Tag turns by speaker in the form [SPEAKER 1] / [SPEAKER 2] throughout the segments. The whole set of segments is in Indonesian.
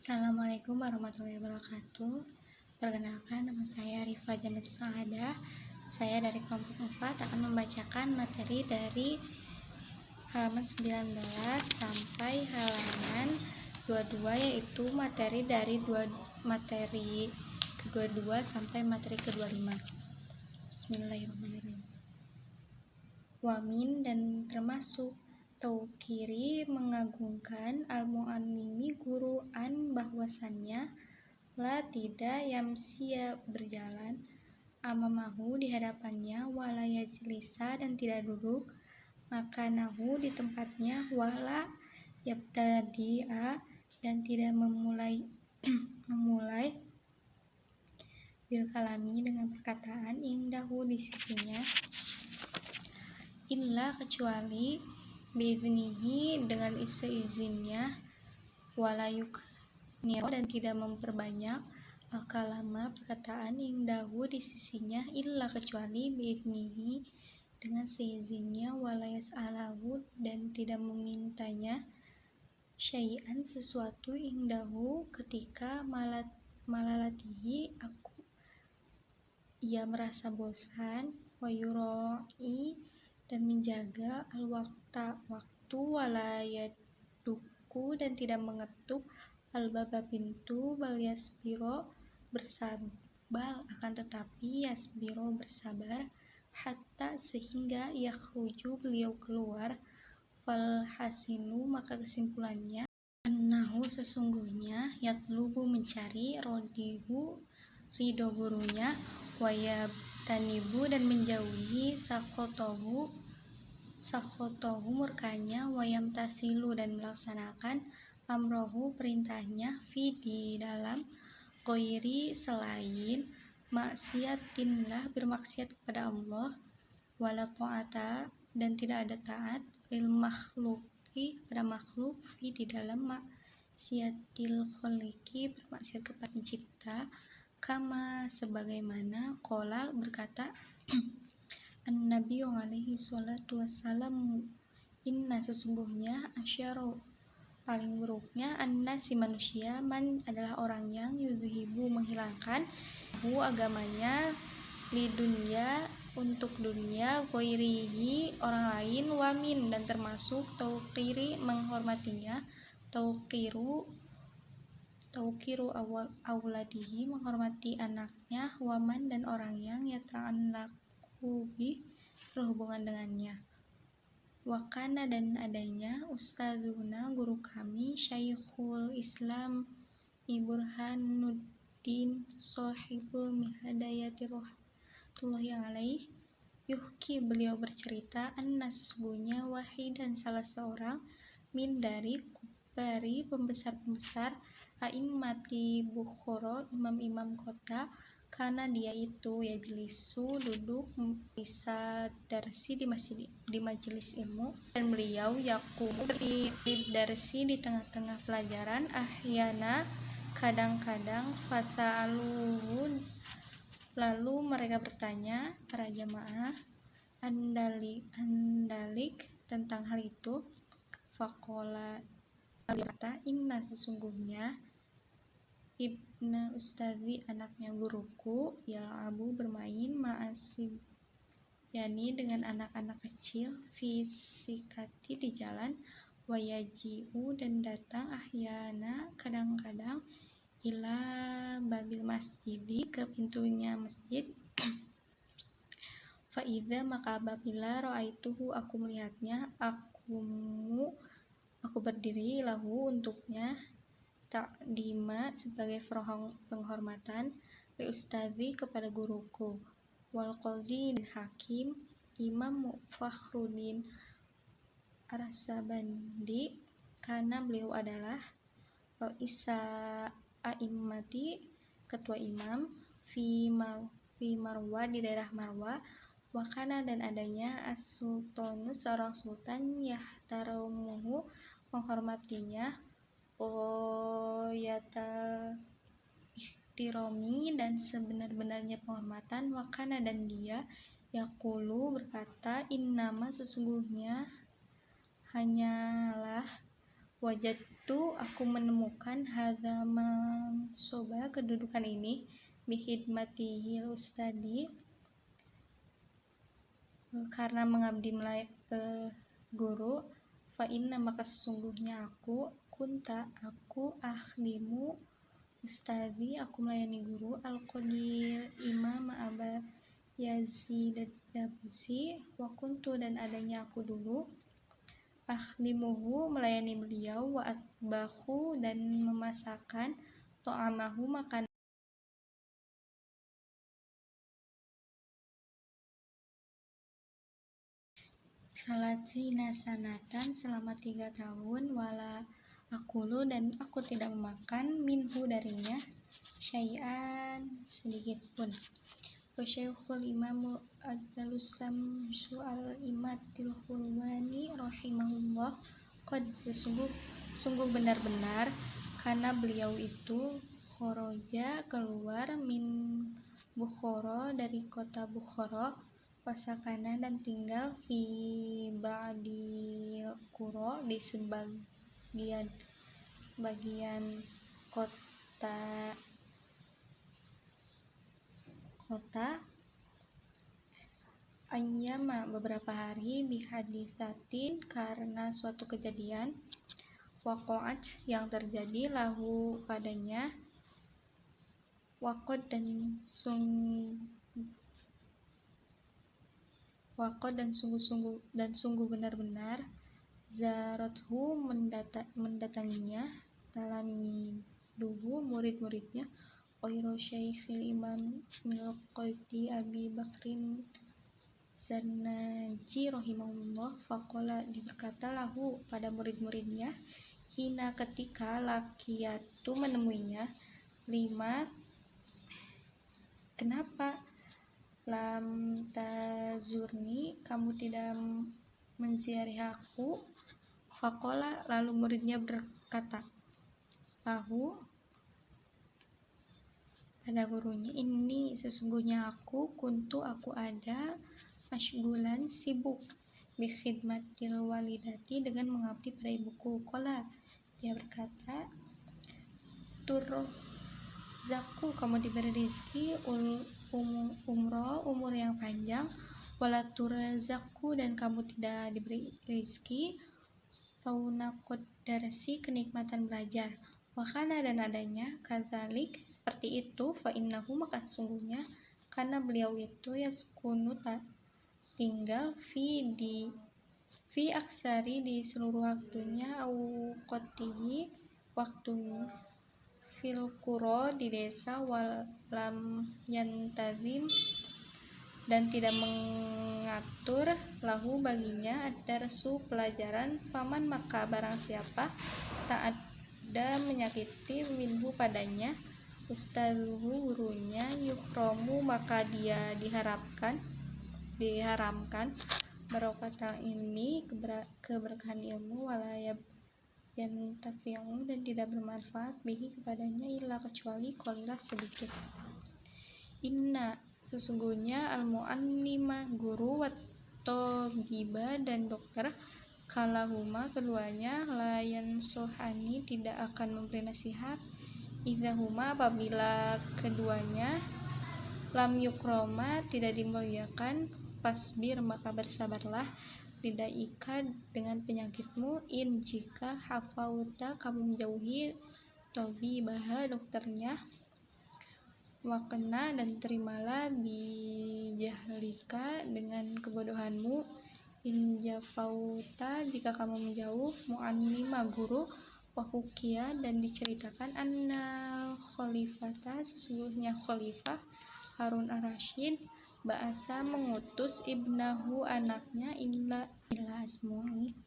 [SPEAKER 1] Assalamualaikum warahmatullahi wabarakatuh. Perkenalkan, nama saya Rifa Jamilatus Saadah. Saya dari kelompok 4 akan membacakan materi dari halaman 19 sampai halaman 22, yaitu materi dari materi ke-22 sampai materi ke-25. Bismillahirrahmanirrahim. Wamin dan termasuk taukiri mengagungkan al-mu'allimi guru an bahwasannya la tidak yamsiya berjalan amamahu di hadapannya wala yajlisa dan tidak duduk makanahu di tempatnya wala yabtadi'a dan tidak memulai bil kalami dengan perkataan indahu di sisinya illa kecuali biiznihi dengan seizinnya walayuk niro dan tidak memperbanyak al-kalama perkataan indahu di sisinya illa kecuali biiznihi dengan seizinnya walayas alahu dan tidak memintanya syai'an sesuatu indahu ketika malalatihi ia merasa bosan wayuroi dan menjaga waktu walayaduku dan tidak mengetuk al-baba pintu bal yasbiro akan tetapi yasbiro bersabar hatta sehingga yakhruju beliau keluar fal hasilu maka kesimpulannya annahu sesungguhnya yatlubu mencari ridho gurunya wayabtanibu dan menjauhi sakhotohu murkanya wayamtasilu dan melaksanakan amrohu perintahnya di dalam ghairi selain maksiatinlah bermaksiat kepada Allah wala ta'ata dan tidak ada taat lil makhluki kepada makhluk di dalam maksiatil khaliqi bermaksiat kepada pencipta kama sebagaimana qala berkata An-Nabi alaihi salatu wassalam inna sesungguhnya asyaru paling buruknya si manusia man adalah orang yang yudhibu menghilangkan agamanya li dunya untuk dunia ghairihi orang lain wamin dan termasuk tauqiri menghormatinya tauqiru awladihi menghormati anaknya waman dan orang yang yata'allaku berhubungan dengannya wakana dan adanya ustadzuna guru kami Syekhul Islam Burhanuddin Shahibul Mihadayati rahmatullahi alaih yuhki beliau bercerita anna sesungguhnya wahidan salah seorang min dari kubari pembesar-pembesar a'immati Bukhara imam-imam kota karena dia itu yajlisu duduk bisa darsi di majelis ilmu dan beliau yaqumu darsi di tengah-tengah pelajaran ahyana kadang-kadang fasa'aluhu lalu mereka bertanya para jamaah andalik tentang hal itu faqala berkata inna sesungguhnya ibna ustadzi anaknya guruku yal'abu bermain ma'asib yani dengan anak-anak kecil fisikati di jalan wayaji'u dan datang ahyana kadang-kadang ila babil masjidi ke pintunya masjid fa'idha maka apabila ra'aituhu aku melihatnya aku berdiri lahu untuknya ta'dima sebagai penghormatan li ustadzi kepada guruku wal qadhi dan hakim Imam Fakhruddin Ar-Rasabandi karena beliau adalah Raisa a'immati ketua imam fi Marwa di daerah Marwa wakana dan adanya as-sultanus seorang sultan yahtaramuhu menghormatinya yatal ihtirami dan sebenar-benarnya penghormatan wakana dan dia yaqulu berkata innama sesungguhnya hanyalah wajadtu, aku menemukan hadza mansoba, kedudukan ini, bihidmatihil ustadi, karena mengabdi guru, fa inna, maka sesungguhnya aku, aku akhdimu ustadi, aku melayani guru, al-qadir imam Aba Yazid ad-Dabusi, wa kuntu, dan adanya aku dulu, akhdimuhu, melayani beliau, wa atbahu, dan memasakkan, to'amahu, makan salasina sanatan, selama 3 tahun, wala akulu, dan aku tidak memakan, minhu, darinya, syai'an, sedikit pun. Wa syaikhul imamu Adzalus Samsu al-Imatil Hulwani rahimahullah, qad, sungguh benar-benar, karena beliau itu khoroja, keluar, min Bukhara, dari kota Bukhara, wasakana, dan tinggal, fi ba'dil qura, di bagian kota ayyama, beberapa hari, bihadisatin, karena suatu kejadian, waqa'at, yang terjadi, lahu, padanya, waqad, dan sungguh benar-benar, zarathu, mendatanginya, talamiduhu, murid-muridnya, Khairu Syaikhil Imam Milqaiti Abi Bakrin Zarnaji rahimahullah, faqala, berkata, lahu, pada murid-muridnya, hina, ketika, lakiyatu, menemuinya, lima, kenapa, lam tazurni, kamu tidak menziarahi aku, faqala, lalu muridnya berkata, lahu, pada gurunya, ini, sesungguhnya aku, aku ada, masygulan, sibuk, bikhidmatil walidati, dengan mengabdi pada ibuku. Qala, dia berkata, turzaku, kamu diberi rezeki, umur yang panjang, wala turzaku, dan kamu tidak diberi rezeki, raunaqud darsi, kenikmatan belajar. Wakana, dan adanya, kadzalik, seperti itu, fa innahu, maka sesungguhnya, karena beliau itu, yaskunu, tinggal, fi aksari, di seluruh waktunya, auqatihi, waktunya, fil qura, di desa, walam yantazim, dan tidak mengatur, lahu, baginya, ad-darsu, pelajaran, faman, maka barang siapa, tak ada menyakiti, minhu, padanya, ustazuhu, gurunya, yuhromu, maka dia diharamkan, barokatal ilmi, keberkahan ilmu, walayab yang tafi'u, dan tidak bermanfaat, bihi, kepadanya, illa, kecuali, qalilah, sedikit. Inna, sesungguhnya, al-mu'allima, guru, wat-thabiba, dan dokter, kalahuma, keduanya, layan sohani, tidak akan memberi nasihat, idahuma, apabila keduanya, lam yukroma, tidak dimuliakan, fasbir, maka bersabarlah, lidaika, dengan penyakitmu, in, jika, hafauta, kamu menjauhi, tobibaha, dokternya, wakena, dan terimalah, bijahlika, dengan kebodohanmu, in jafauta, jika kamu menjauh, mu'annima, guru, wahukia, dan diceritakan, annal khalifata, sesungguhnya khalifah Harun ar-Rasyid, ba'atha, mengutus, ibnahu, anaknya, ila Asmu'i,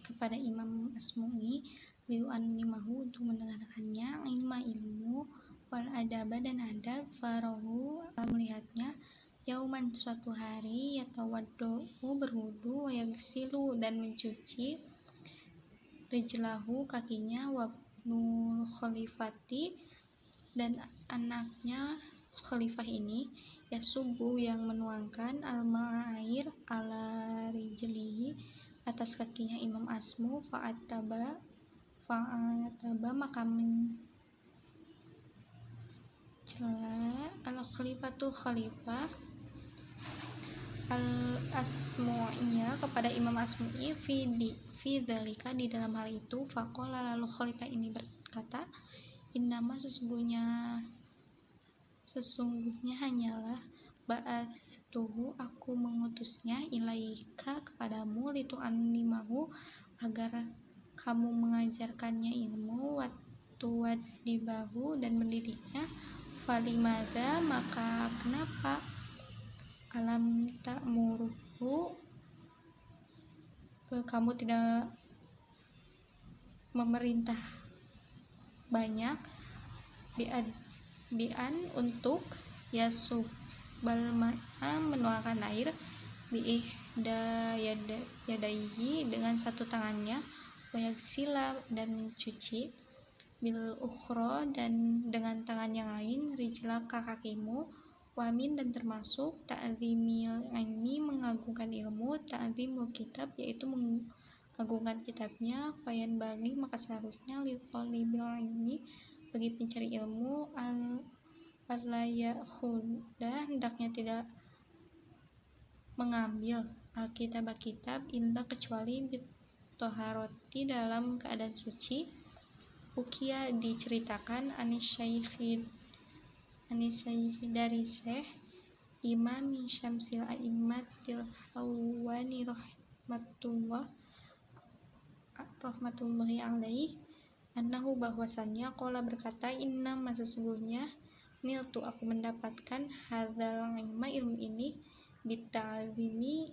[SPEAKER 1] kepada Imam Asmu'i, liu'annimahu, untuk mendengarkannya, ilmu, wal adaba, dan adab, farahu, melihatnya, yauman, suatu hari, yatawaddo'u, berwudu, wayagsilu, dan mencuci, rijlahu, kakinya, wabnul khalifati, dan anaknya khalifah ini, yasubu, yang menuangkan, al-ma'a, air, ala rijlihi, atas kakinya Imam Asmu, fa'ataba, fa'ataba maka mencela al-khalifatu khalifah al-Asmu'iyah kepada Imam Asmu'i fi dzalika di dalam hal itu. Faqala lalu khalifah ini berkata, innama sesungguhnya hanyalah ba'atstuhu aku mengutusnya ilaika kepadamu litu'allimahu agar kamu mengajarkannya ilmu watu'addibahu dan mendidiknya. Falimadza maka kenapa alam ta'muruhu kamu tidak memerintah banyak bi'an untuk yasubal ma'a menuangkan air biihda yadaihi dengan satu tangannya wayagsila dan mencuci bil ukhra dan dengan tangan yang lain rijlaka kakimu wamin dan termasuk ta'zimil ilmi mengagungkan ilmu ta'zimul kitab yaitu mengagungkan kitabnya fayan bagi maka seharusnya li thalibil ilmi bagi pencari ilmu al-layakhudah hendaknya tidak mengambil alkitab illa kecuali bitoharoti dalam keadaan suci. Ukia diceritakan anisyaikhi dari Syekh Imam Syamsil A'immatil Hawani rahmatullahi alaih annahu bahwasannya qala berkata inna sesungguhnya niltu aku mendapatkan hadzal ilma ilmu ini bita'zimi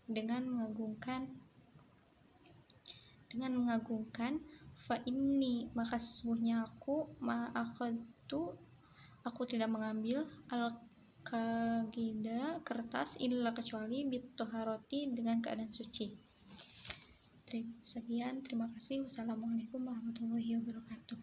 [SPEAKER 1] dengan mengagungkan fa inni maka sesungguhnya aku aku tidak mengambil al-kagida kertas illa kecuali bitoharoti dengan keadaan suci. Sekian, terima kasih. Wassalamualaikum warahmatullahi wabarakatuh.